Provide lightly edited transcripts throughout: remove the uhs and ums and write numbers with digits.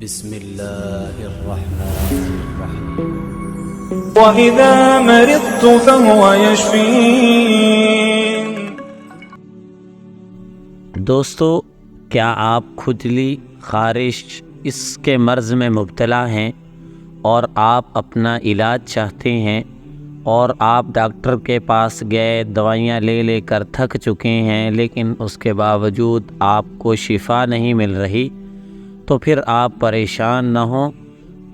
بسم اللہ الرحمن الرحیم وَإِذَا مَرِضْتُ فَهُوَ يَشْفِينِ۔ دوستو، کیا آپ کھجلی، خارش اس کے مرض میں مبتلا ہیں اور آپ اپنا علاج چاہتے ہیں اور آپ ڈاکٹر کے پاس گئے، دوائیاں لے لے کر تھک چکے ہیں، لیکن اس کے باوجود آپ کو شفا نہیں مل رہی، تو پھر آپ پریشان نہ ہوں،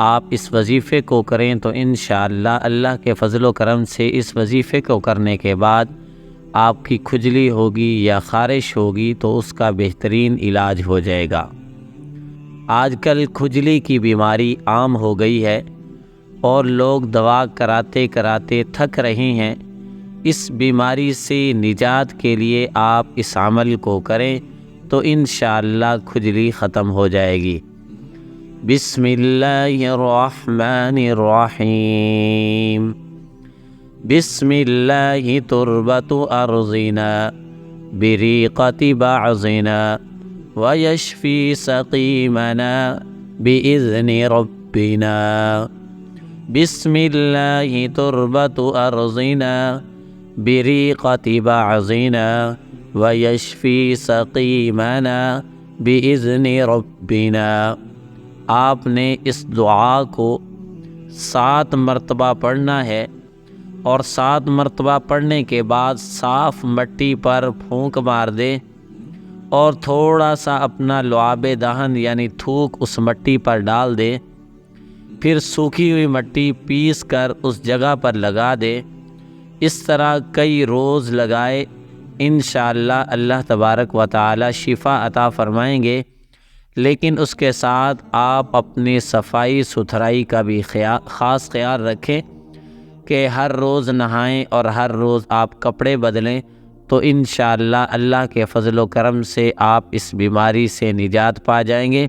آپ اس وظیفے کو کریں تو انشاءاللہ اللہ کے فضل و کرم سے اس وظیفے کو کرنے کے بعد آپ کی کھجلی ہوگی یا خارش ہوگی تو اس کا بہترین علاج ہو جائے گا۔ آج کل کھجلی کی بیماری عام ہو گئی ہے اور لوگ دوا کراتے کراتے تھک رہے ہیں۔ اس بیماری سے نجات کے لیے آپ اس عمل کو کریں تو انشاءاللہ کھجلی ختم ہو جائے گی۔ بسم اللہ الرحمن الرحیم۔ بسم اللہ تربت ارضنا بریقت بعضنا ویشفی سقیمنا باذن ربنا۔ بسم اللہ تربت ارضنا بریقت بعضنا ویشفی سقیمنا باذن ربنا۔ آپ نے اس دعا کو 7 مرتبہ پڑھنا ہے اور 7 مرتبہ پڑھنے کے بعد صاف مٹی پر پھونک مار دے اور تھوڑا سا اپنا لعاب دہن یعنی تھوک اس مٹی پر ڈال دے، پھر سوکھی ہوئی مٹی پیس کر اس جگہ پر لگا دے۔ اس طرح کئی روز لگائے، انشاءاللہ اللہ تبارک و تعالی شفا عطا فرمائیں گے۔ لیکن اس کے ساتھ آپ اپنی صفائی ستھرائی کا بھی خاص خیال رکھیں کہ ہر روز نہائیں اور ہر روز آپ کپڑے بدلیں، تو انشاءاللہ اللہ کے فضل و کرم سے آپ اس بیماری سے نجات پا جائیں گے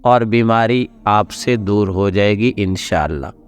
اور بیماری آپ سے دور ہو جائے گی انشاءاللہ۔